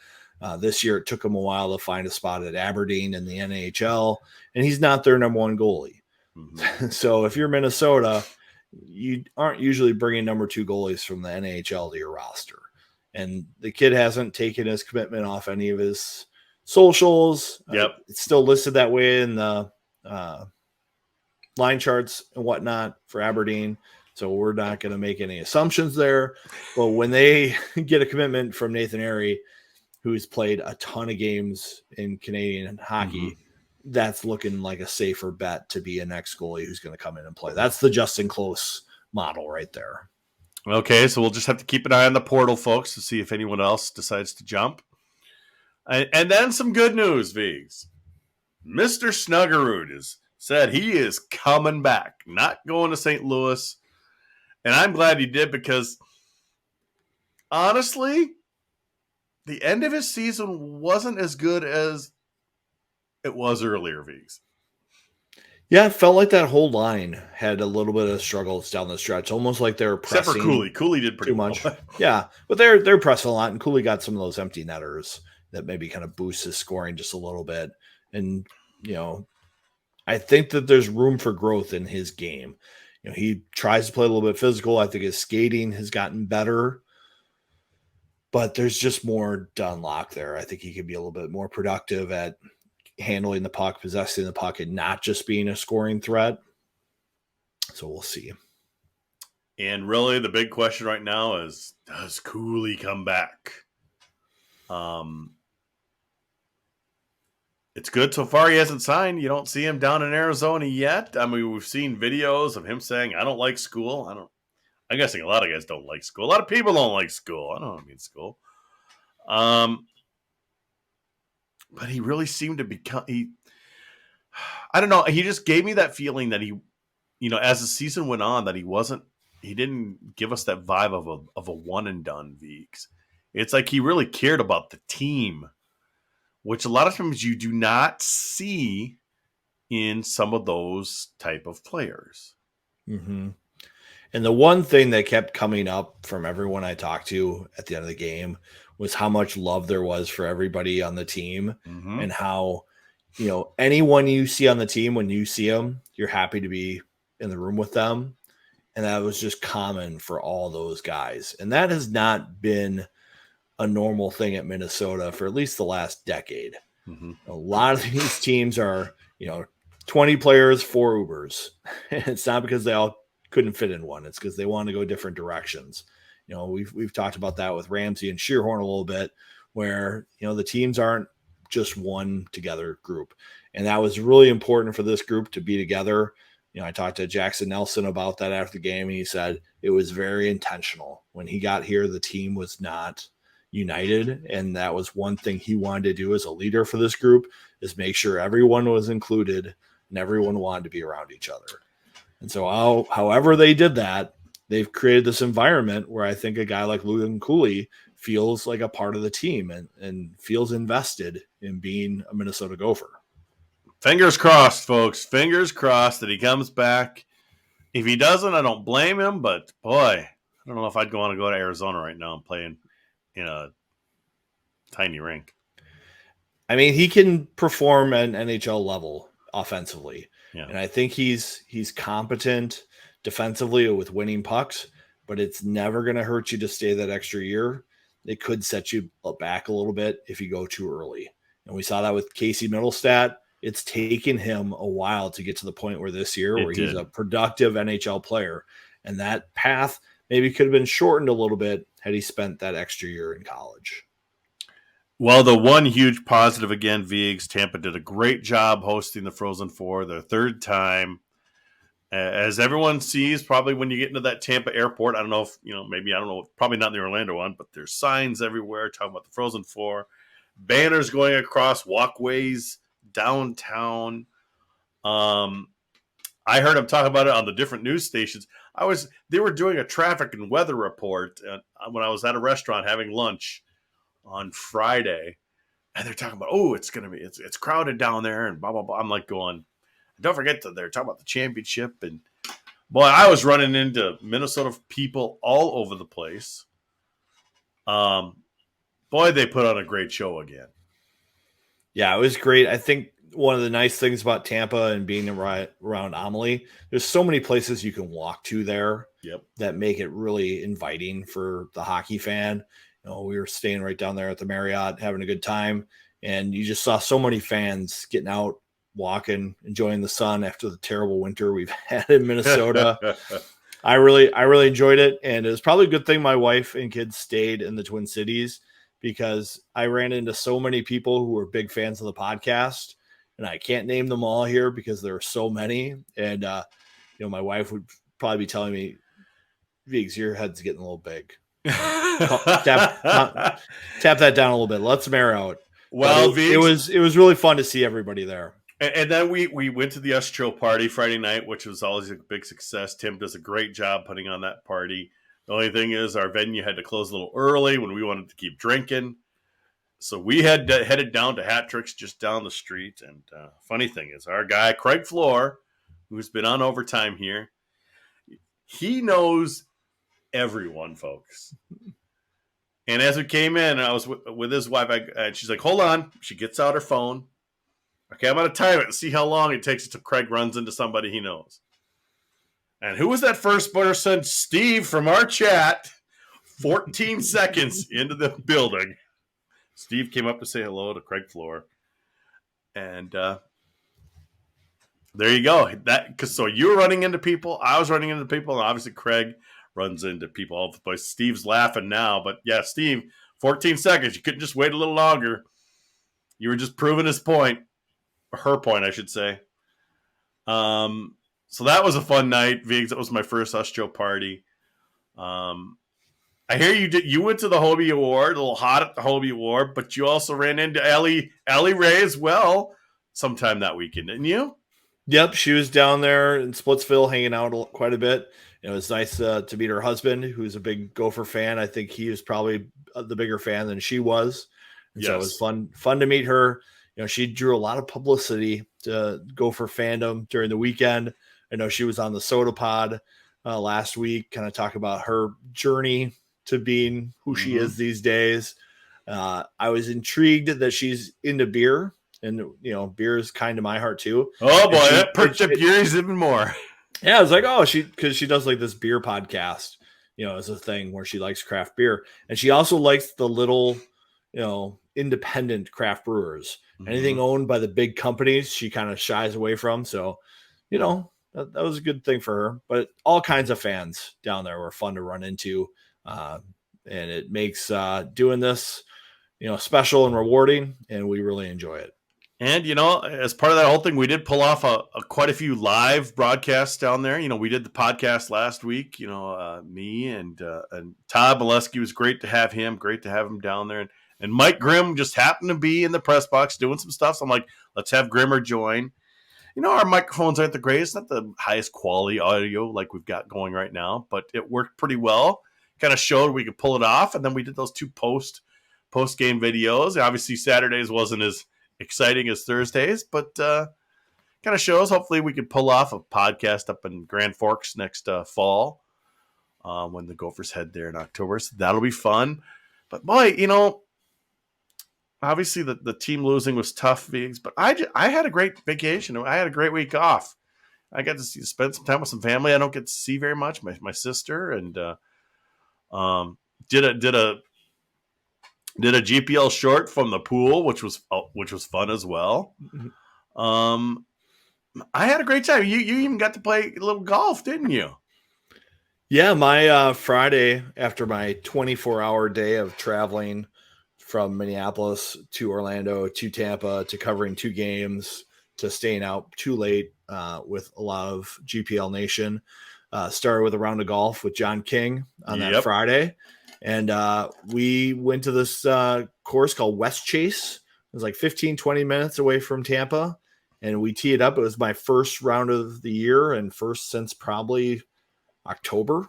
This year, it took him a while to find a spot at Aberdeen in the NHL, and he's not their number 1 goalie. Mm-hmm. So if you're Minnesota, you aren't usually bringing number 2 goalies from the NHL to your roster. And the kid hasn't taken his commitment off any of his socials. Yep. It's still listed that way in the line charts and whatnot for Aberdeen. So we're not going to make any assumptions there. But when they get a commitment from Nathan Airy, who's played a ton of games in Canadian hockey, that's looking like a safer bet to be a next goalie who's going to come in and play. That's the Justin Close model right there. Okay, so we'll just have to keep an eye on the portal, folks, to see if anyone else decides to jump. And then some good news, Viggs. Mr. Snuggerud has said he is coming back, not going to St. Louis. And I'm glad he did because, honestly, the end of his season wasn't as good as it was earlier, Viggs. Yeah, it felt like that whole line had a little bit of struggles down the stretch, almost like they were pressing. Except for Cooley. Cooley did pretty much. Well. Yeah, but they're pressing a lot, and Cooley got some of those empty netters that maybe kind of boosts his scoring just a little bit. And, I think that there's room for growth in his game. He tries to play a little bit physical. I think his skating has gotten better, but there's just more to unlock there. I think he could be a little bit more productive at handling the puck, possessing the puck, and not just being a scoring threat. So we'll see. And really, the big question right now is, does Cooley come back? It's good so far he hasn't signed. You don't see him down in Arizona yet. I mean, we've seen videos of him saying, I don't like school. I'm guessing a lot of guys don't like school. A lot of people don't like school. I don't mean school. But he really seemed to become, I don't know. He just gave me that feeling that he, as the season went on, that he didn't give us that vibe of a one and done Vigs. It's like he really cared about the team, which a lot of times you do not see in some of those type of players. Mm-hmm. And the one thing that kept coming up from everyone I talked to at the end of the game was how much love there was for everybody on the team, and how, anyone you see on the team, when you see them, you're happy to be in the room with them. And that was just common for all those guys. And that has not been a normal thing at Minnesota for at least the last decade. A lot of these teams are, 20 players, 4 Ubers. And it's not because they all couldn't fit in one. It's because they want to go different directions. We've talked about that with Ramsey and Shearhorn a little bit, where, the teams aren't just one together group. And that was really important for this group to be together. I talked to Jackson Nelson about that after the game, and he said it was very intentional. When he got here, the team was not united, and that was one thing he wanted to do as a leader for this group, is make sure everyone was included and everyone wanted to be around each other. And so however they did that, they've created this environment where I think a guy like Logan Cooley feels like a part of the team and feels invested in being a Minnesota Gopher. Fingers crossed, folks. Fingers crossed that he comes back. If he doesn't, I don't blame him, but boy, I don't know if I'd want to go to Arizona right now and play in a tiny rink. I mean, he can perform at an NHL level offensively. Yeah. And I think he's competent defensively with winning pucks, but it's never going to hurt you to stay that extra year. It could set you back a little bit if you go too early. And we saw that with Casey Middlestat. It's taken him a while to get to the point where this year where he's a productive NHL player. And that path maybe could have been shortened a little bit had he spent that extra year in college. Well, the one huge positive again, Vigs, Tampa did a great job hosting the Frozen Four, their third time. As everyone sees, probably when you get into that Tampa airport, I don't know if, probably not in the Orlando one, but there's signs everywhere talking about the Frozen Four, banners going across walkways downtown. I heard him talk about it on the different news stations. They were doing a traffic and weather report when I was at a restaurant having lunch on Friday, and they're talking about, it's crowded down there and blah blah blah. I'm like going, don't forget that they're talking about the championship, and boy, I was running into Minnesota people all over the place. Boy, they put on a great show again. Yeah, it was great. I think one of the nice things about Tampa and being around Amalie, there's so many places you can walk to there that make it really inviting for the hockey fan. We were staying right down there at the Marriott, having a good time, and you just saw so many fans getting out, walking, enjoying the sun after the terrible winter we've had in Minnesota. I really enjoyed it, and it was probably a good thing my wife and kids stayed in the Twin Cities, because I ran into so many people who were big fans of the podcast, and I can't name them all here because there are so many. And my wife would probably be telling me, "Vigs, your head's getting a little big. tap that down a little bit. Let some air out." Well, it was really fun to see everybody there. And then we went to the Ustro party Friday night, which was always a big success. Tim does a great job putting on that party. The only thing is our venue had to close a little early when we wanted to keep drinking. So we had headed down to Hat Tricks just down the street. And funny thing is, our guy, Craig Floor, who's been on overtime here, he knows everyone, folks. And as we came in, I was with his wife, and she's like, hold on. She gets out her phone. Okay, I'm going to time it and see how long it takes until Craig runs into somebody he knows. And who was that first person? Steve from our chat. 14 seconds into the building, Steve came up to say hello to Craig Floor. And there you go. So you were running into people, I was running into people, and obviously Craig runs into people all over the place. Steve's laughing now, but yeah, Steve, 14 seconds. You couldn't just wait a little longer. You were just proving his point, or her point, I should say. So that was a fun night, Viggs. That was my first Joe party. I hear you went to the Hobie Award, a little hot at the Hobie Award, but you also ran into Ellie Ray as well sometime that weekend, didn't you? Yep, she was down there in Splitsville hanging out quite a bit. It was nice to meet her husband, who's a big Gopher fan. I think he was probably the bigger fan than she was. And so it was fun to meet her. She drew a lot of publicity to Gopher fandom during the weekend. I know she was on the Soda Pod last week, kind of talk about her journey to being who she is these days. I was intrigued that she's into beer, and beer is kind of my heart too. Oh boy, that perked up yours even more. Yeah, I was like, because she does like this beer podcast, as a thing where she likes craft beer, and she also likes the little, independent craft brewers. Anything owned by the big companies, she kind of shies away from. So, that was a good thing for her. But all kinds of fans down there were fun to run into, and it makes doing this, special and rewarding, and we really enjoy it. And, as part of that whole thing, we did pull off quite a few live broadcasts down there. We did the podcast last week, me and Todd Molesky. Was great to have him. Great to have him down there. And Mike Grimm just happened to be in the press box doing some stuff. So I'm like, let's have Grimmer join. Our microphones aren't the greatest, not the highest quality audio like we've got going right now, but it worked pretty well. Kind of showed we could pull it off. And then we did those two post-game videos. Obviously, Saturdays wasn't as exciting as Thursdays, but kind of shows hopefully we could pull off a podcast up in Grand Forks next fall when the Gophers head there in October. So that'll be fun. But boy, obviously the team losing was tough, Viggs, but I had a great vacation. I had a great week off. I got to spend some time with some family I don't get to see very much. My sister, and did a GPL short from the pool, which was fun as well. I had a great time. You even got to play a little golf, didn't you? Yeah, my Friday after my 24-hour day of traveling from Minneapolis to Orlando to Tampa to covering 2 games to staying out too late with a lot of GPL Nation, started with a round of golf with John King on that Friday. And we went to this course called West Chase. It was like 15, 20 minutes away from Tampa. And we teed up. It was my first round of the year and first since probably October.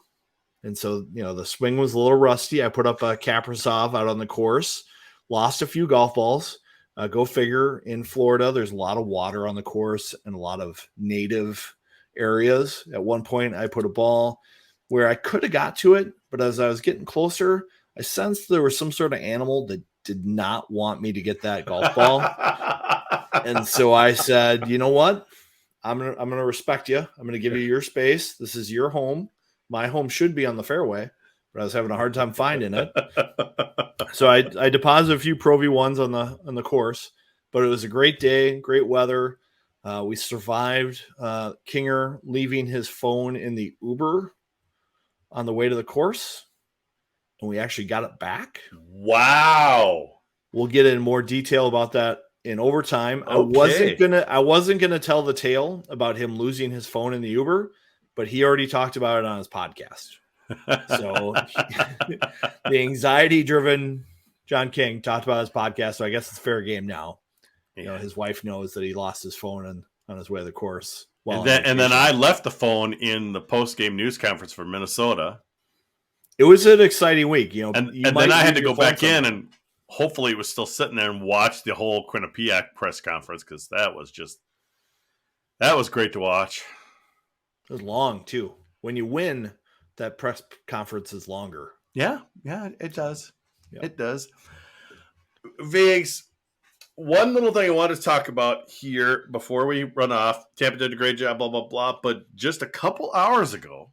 And so, the swing was a little rusty. I put up a Kaprasov out on the course, lost a few golf balls. Go figure, in Florida, there's a lot of water on the course and a lot of native areas. At one point, I put a ball where I could have got to it, but as I was getting closer, I sensed there was some sort of animal that did not want me to get that golf ball. And so I said, you know what? I'm gonna respect you. I'm gonna give you your space. This is your home. My home should be on the fairway, but I was having a hard time finding it. So I deposited a few Pro V1s on the course, but it was a great day, great weather. We survived Kinger leaving his phone in the Uber on the way to the course, and we actually got it back. Wow. We'll get in more detail about that in overtime. Okay. I wasn't gonna tell the tale about him losing his phone in the Uber, but he already talked about it on his podcast. So the anxiety-driven John King talked about his podcast, so I guess it's fair game now. Yeah. His wife knows that he lost his phone on his way to the course. And then I left the phone in the post-game news conference for Minnesota. It was an exciting week, and then I had to go back in, and hopefully it was still sitting there and watch the whole Quinnipiac press conference, because that was great to watch. It was long too. When you win, that press conference is longer. Yeah, it does. Yep. It does. Viggs, one little thing I wanted to talk about here before we run off. Tampa did a great job, blah, blah, blah. But just a couple hours ago,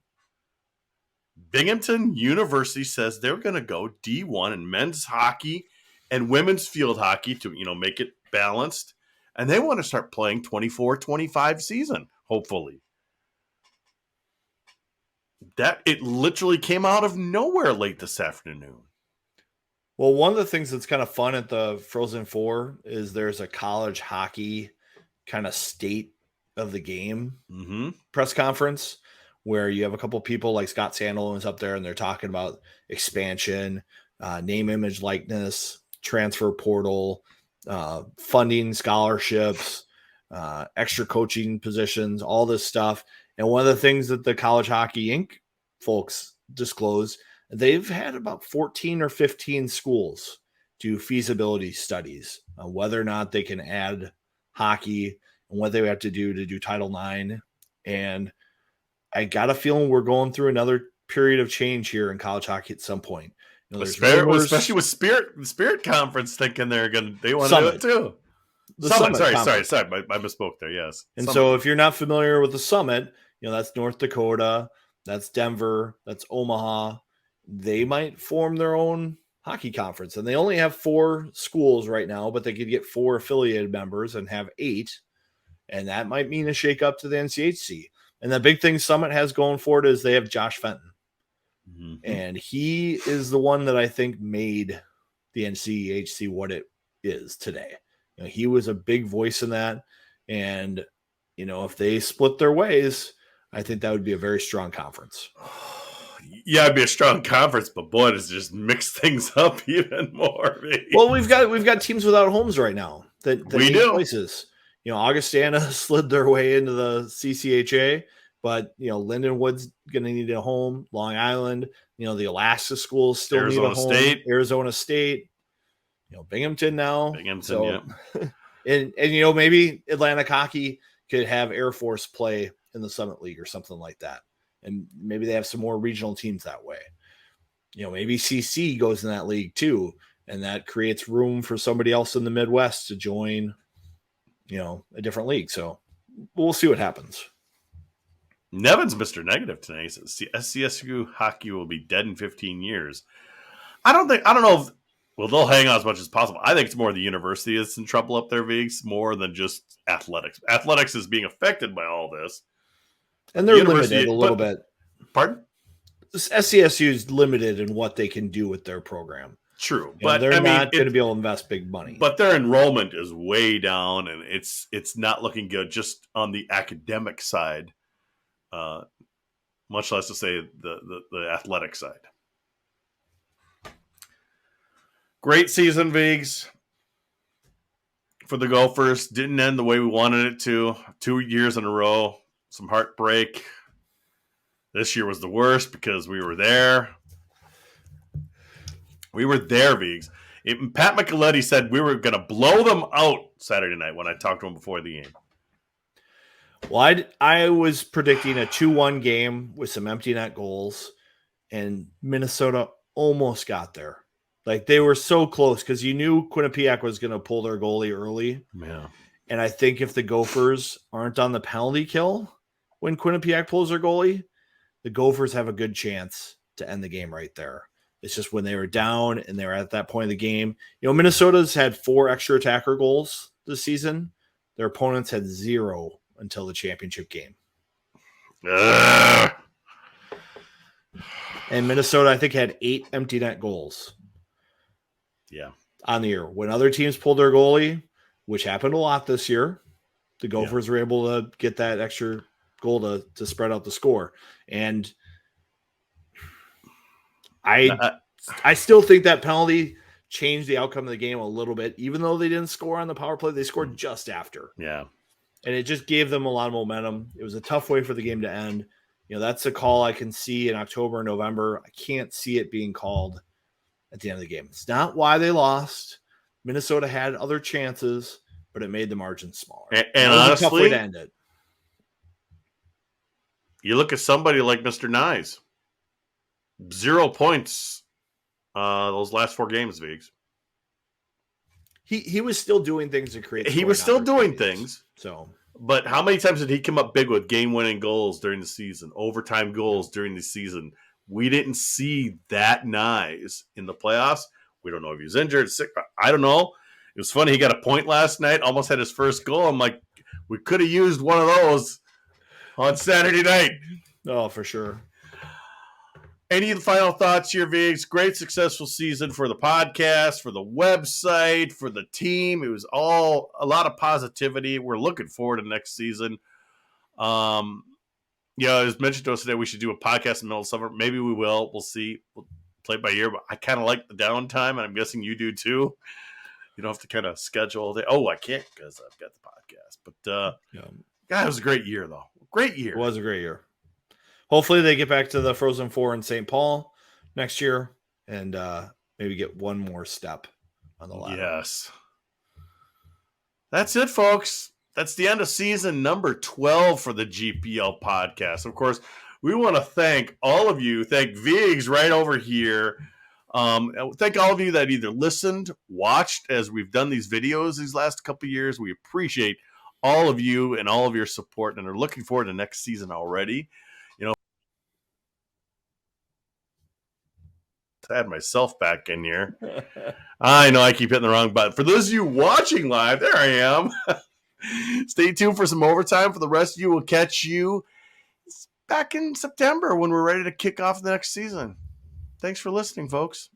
Binghamton University says they're going to go D1 in men's hockey and women's field hockey to, make it balanced. And they want to start playing 24-25 season, hopefully. That it literally came out of nowhere late this afternoon. Well, one of the things that's kind of fun at the Frozen Four is there's a college hockey kind of state of the game press conference where you have a couple people like Scott Sandel is up there and they're talking about expansion, name, image, likeness, transfer portal, funding, scholarships, extra coaching positions, all this stuff. And one of the things that the College Hockey Inc. folks disclose, they've had about 14 or 15 schools do feasibility studies on whether or not they can add hockey and what they have to do Title IX. And I got a feeling we're going through another period of change here in college hockey at some point. You know, especially with Spirit Conference thinking they want to do it too. The Summit. Sorry. I misspoke there. Yes. And Summit. So if you're not familiar with the Summit, that's North Dakota, that's Denver, that's Omaha. They might form their own hockey conference, and they only have 4 schools right now, but they could get 4 affiliated members and have 8, and that might mean a shake up to the NCHC. And the big thing Summit has going for it is they have Josh Fenton, and he is the one that I think made the NCHC what it is today. He was a big voice in that, and if they split their ways, I think that would be a very strong conference. Yeah, it'd be a strong conference, but boy, it's just mixed things up even more. Maybe. Well, we've got teams without homes right now that we need do places. Augustana slid their way into the CCHA, but Lindenwood's going to need a home. Long Island, the Alaska schools still need a home. Arizona State, Binghamton now. Yeah. and maybe Atlantic Hockey could have Air Force play in the Summit League or something like that. And maybe they have some more regional teams that way. Maybe CC goes in that league too. And that creates room for somebody else in the Midwest to join, a different league. So we'll see what happens. Nevin's Mr. Negative tonight. He says SCSU hockey will be dead in 15 years. I don't know if, they'll hang on as much as possible. I think it's more the university that's in trouble up there, Vigs, more than just athletics. Athletics is being affected by all this. And they're limited a little bit. Pardon? SCSU is limited in what they can do with their program. True, but they're not going to be able to invest big money. But their enrollment is way down, and it's not looking good just on the academic side, much less to say the athletic side. Great season, Vigs, for the Gophers. Didn't end the way we wanted it to. 2 years in a row. Some heartbreak. This year was the worst because we were there. We were there, Vigs. Pat Micheletti said we were going to blow them out Saturday night when I talked to him before the game. Well, I was predicting a 2-1 game with some empty net goals, and Minnesota almost got there. Like, they were so close because you knew Quinnipiac was going to pull their goalie early. Yeah. And I think if the Gophers aren't on the penalty kill when Quinnipiac pulls their goalie, the Gophers have a good chance to end the game right there. It's just when they were down and they were at that point of the game. Minnesota's had 4 extra attacker goals this season. Their opponents had 0 until the championship game. And Minnesota, I think, had 8 empty net goals. Yeah. On the year. When other teams pulled their goalie, which happened a lot this year, the Gophers were able to get that extra goal to spread out the score. And I still think that penalty changed the outcome of the game a little bit. Even though they didn't score on the power play, they scored just after. Yeah. And it just gave them a lot of momentum. It was a tough way for the game to end. That's a call I can see in October and November. I can't see it being called at the end of the game. It's not why they lost. Minnesota had other chances, but it made the margin smaller. And honestly, a tough way to end it. You look at somebody like Mr. Nyes. 0 points those last 4 games, Vigs. He was still doing things to create. He was still doing things. So, but how many times did he come up big with game-winning goals during the season, overtime goals during the season? We didn't see that Nyes in the playoffs. We don't know if he's injured, sick. I don't know. It was funny. He got a point last night, almost had his first goal. I'm like, we could have used one of those on Saturday night. Oh, for sure. Any final thoughts here, Viggs? Great successful season for the podcast, for the website, for the team. It was all a lot of positivity. We're looking forward to next season. It was mentioned to us today we should do a podcast in the middle of summer. Maybe we will. We'll see. We'll play it by ear, but I kind of like the downtime, and I'm guessing you do too. You don't have to kind of schedule the I can't because I've got the podcast. But God, it was a great year, though. Great year. It was a great year. Hopefully they get back to the Frozen Four in St. Paul next year and maybe get one more step on the ladder. Yes. That's it, folks. That's the end of season number 12 for the GPL podcast. Of course, we want to thank all of you. Thank Viggs right over here. Thank all of you that either listened, watched as we've done these videos these last couple of years. We appreciate all of you and all of your support and are looking forward to next season already. I had myself back in here. I know I keep hitting the wrong button. For those of you watching live, there I am. Stay tuned for some overtime. For the rest of you, we'll catch you back in September when we're ready to kick off the next season. Thanks for listening, folks.